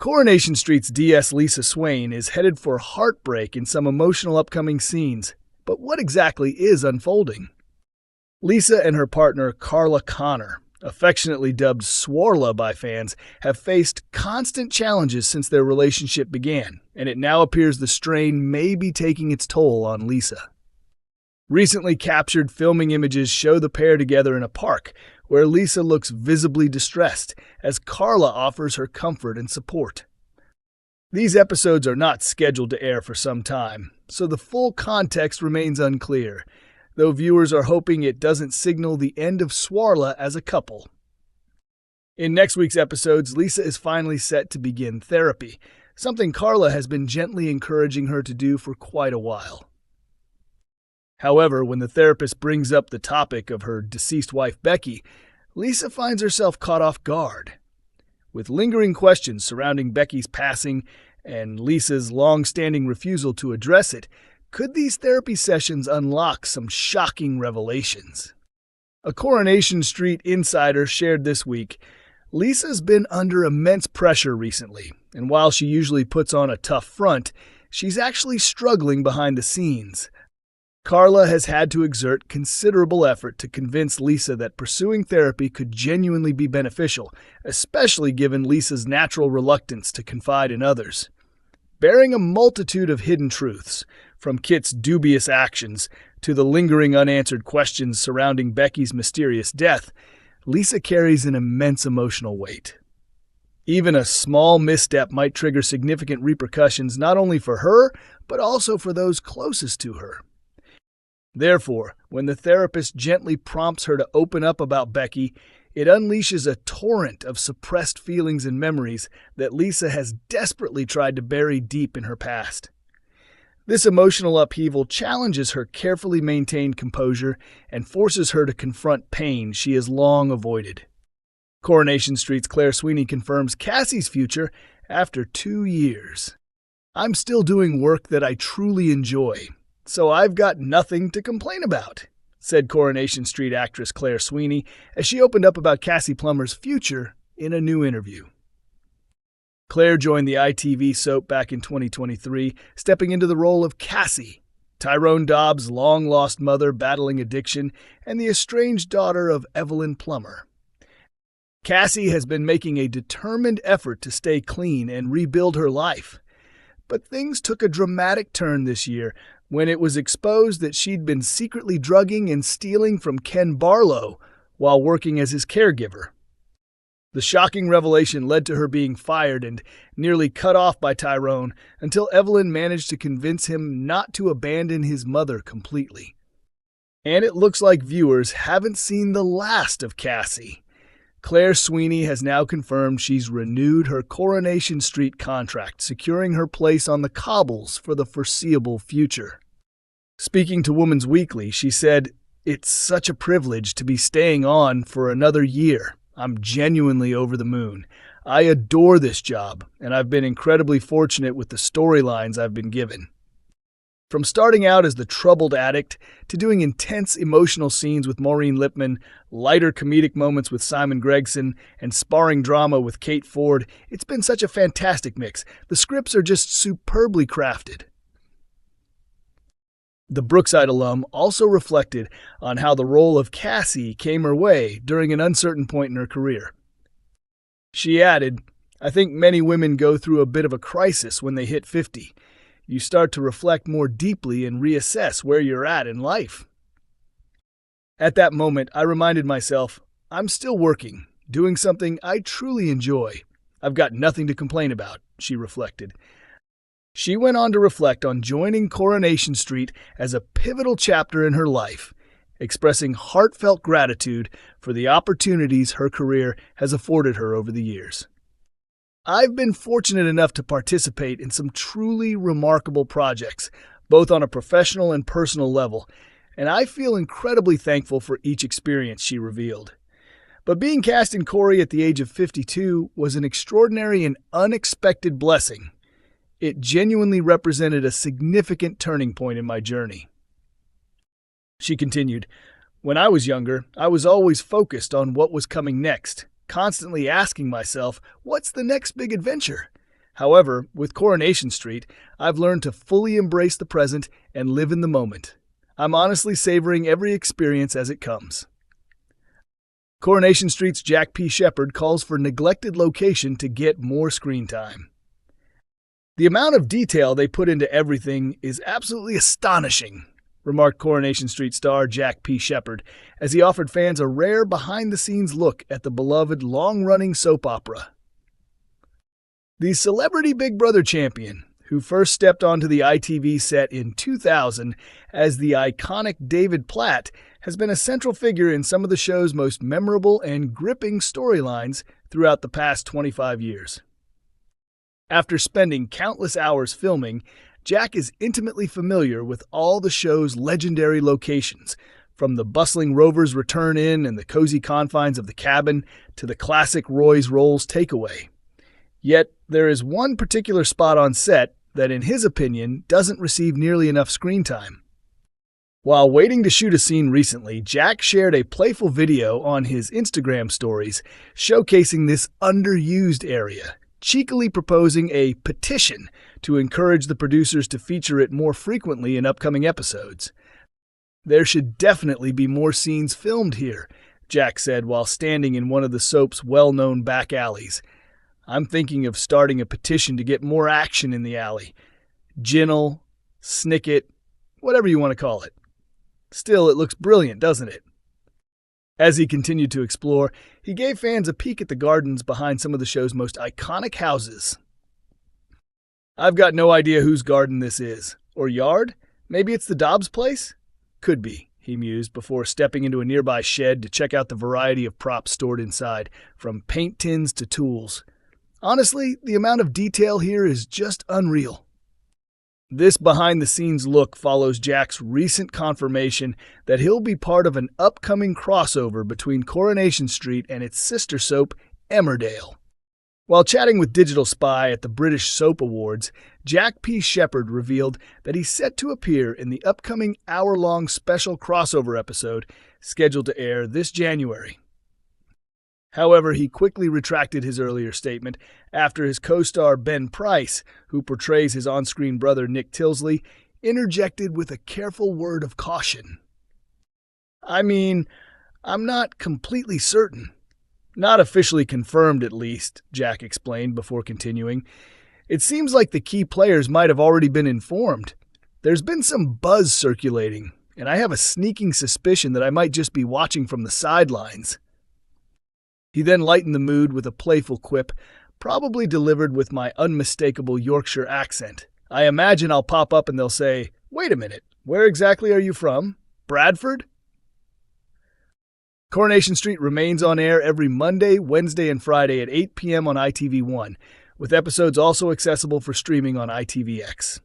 Coronation Street's DS Lisa Swain is headed for heartbreak in some emotional upcoming scenes. But what exactly is unfolding? Lisa and her partner Carla Connor, affectionately dubbed Swarla by fans, have faced constant challenges since their relationship began, and it now appears the strain may be taking its toll on Lisa. Recently captured filming images show the pair together in a park, where Lisa looks visibly distressed as Carla offers her comfort and support. These episodes are not scheduled to air for some time, so the full context remains unclear, though viewers are hoping it doesn't signal the end of Swarla as a couple. In next week's episodes, Lisa is finally set to begin therapy, something Carla has been gently encouraging her to do for quite a while. However, when the therapist brings up the topic of her deceased wife Becky, Lisa finds herself caught off guard. With lingering questions surrounding Becky's passing and Lisa's long-standing refusal to address it, could these therapy sessions unlock some shocking revelations? A Coronation Street insider shared this week, Lisa's been under immense pressure recently, and while she usually puts on a tough front, she's actually struggling behind the scenes. Carla has had to exert considerable effort to convince Lisa that pursuing therapy could genuinely be beneficial, especially given Lisa's natural reluctance to confide in others. Bearing a multitude of hidden truths, from Kit's dubious actions to the lingering unanswered questions surrounding Becky's mysterious death, Lisa carries an immense emotional weight. Even a small misstep might trigger significant repercussions not only for her, but also for those closest to her. Therefore, when the therapist gently prompts her to open up about Becky, it unleashes a torrent of suppressed feelings and memories that Lisa has desperately tried to bury deep in her past. This emotional upheaval challenges her carefully maintained composure and forces her to confront pain she has long avoided. Coronation Street's Claire Sweeney confirms Cassie's future after 2 years. "I'm still doing work that I truly enjoy, so I've got nothing to complain about," said Coronation Street actress Claire Sweeney as she opened up about Cassie Plummer's future in a new interview. Claire joined the ITV soap back in 2023, stepping into the role of Cassie, Tyrone Dobbs' long-lost mother battling addiction and the estranged daughter of Evelyn Plummer. Cassie has been making a determined effort to stay clean and rebuild her life. But things took a dramatic turn this year when it was exposed that she'd been secretly drugging and stealing from Ken Barlow while working as his caregiver. The shocking revelation led to her being fired and nearly cut off by Tyrone until Evelyn managed to convince him not to abandon his mother completely. And it looks like viewers haven't seen the last of Cassie. Claire Sweeney has now confirmed she's renewed her Coronation Street contract, securing her place on the cobbles for the foreseeable future. Speaking to Woman's Weekly, she said, "It's such a privilege to be staying on for another year. I'm genuinely over the moon. I adore this job, and I've been incredibly fortunate with the storylines I've been given." From starting out as the troubled addict to doing intense emotional scenes with Maureen Lipman, lighter comedic moments with Simon Gregson, and sparring drama with Kate Ford, it's been such a fantastic mix. The scripts are just superbly crafted. The Brookside alum also reflected on how the role of Cassie came her way during an uncertain point in her career. She added, "I think many women go through a bit of a crisis when they hit 50. You start to reflect more deeply and reassess where you're at in life." At that moment, I reminded myself, I'm still working, doing something I truly enjoy. I've got nothing to complain about, she reflected. She went on to reflect on joining Coronation Street as a pivotal chapter in her life, expressing heartfelt gratitude for the opportunities her career has afforded her over the years. "I've been fortunate enough to participate in some truly remarkable projects, both on a professional and personal level, and I feel incredibly thankful for each experience," she revealed. But being cast in Corrie at the age of 52 was an extraordinary and unexpected blessing. It genuinely represented a significant turning point in my journey. She continued, "When I was younger, I was always focused on what was coming next, constantly asking myself, what's the next big adventure? However, with Coronation Street, I've learned to fully embrace the present and live in the moment. I'm honestly savoring every experience as it comes. Coronation Street's Jack P. Shepard calls for neglected location to get more screen time. The amount of detail they put into everything is absolutely astonishing, remarked Coronation Street star Jack P. Shepard as he offered fans a rare behind-the-scenes look at the beloved long-running soap opera. The celebrity Big Brother champion, who first stepped onto the ITV set in 2000 as the iconic David Platt, has been a central figure in some of the show's most memorable and gripping storylines throughout the past 25 years. After spending countless hours filming, Jack is intimately familiar with all the show's legendary locations, from the bustling Rover's Return Inn and the cozy confines of the cabin to the classic Roy's Rolls takeaway. Yet, there is one particular spot on set that, in his opinion, doesn't receive nearly enough screen time. While waiting to shoot a scene recently, Jack shared a playful video on his Instagram stories showcasing this underused area, cheekily proposing a petition to encourage the producers to feature it more frequently in upcoming episodes. "There should definitely be more scenes filmed here," Jack said while standing in one of the soap's well-known back alleys. "I'm thinking of starting a petition to get more action in the alley. Ginnel, Snicket, whatever you want to call it. Still, it looks brilliant, doesn't it?" As he continued to explore, he gave fans a peek at the gardens behind some of the show's most iconic houses. "I've got no idea whose garden this is. Or yard? Maybe it's the Dobbs place? Could be," he mused before stepping into a nearby shed to check out the variety of props stored inside, from paint tins to tools. "Honestly, the amount of detail here is just unreal." This behind-the-scenes look follows Jack's recent confirmation that he'll be part of an upcoming crossover between Coronation Street and its sister soap, Emmerdale. While chatting with Digital Spy at the British Soap Awards, Jack P. Shepard revealed that he's set to appear in the upcoming hour-long special crossover episode scheduled to air this January. However, he quickly retracted his earlier statement after his co-star Ben Price, who portrays his on-screen brother Nick Tilsley, interjected with a careful word of caution. I'm not completely certain. Not officially confirmed, at least," Jack explained before continuing. "It seems like the key players might have already been informed. There's been some buzz circulating, and I have a sneaking suspicion that I might just be watching from the sidelines." He then lightened the mood with a playful quip, probably delivered with my unmistakable Yorkshire accent. "I imagine I'll pop up and they'll say, 'Wait a minute, where exactly are you from? Bradford?'" Coronation Street remains on air every Monday, Wednesday, and Friday at 8 p.m. on ITV1, with episodes also accessible for streaming on ITVX.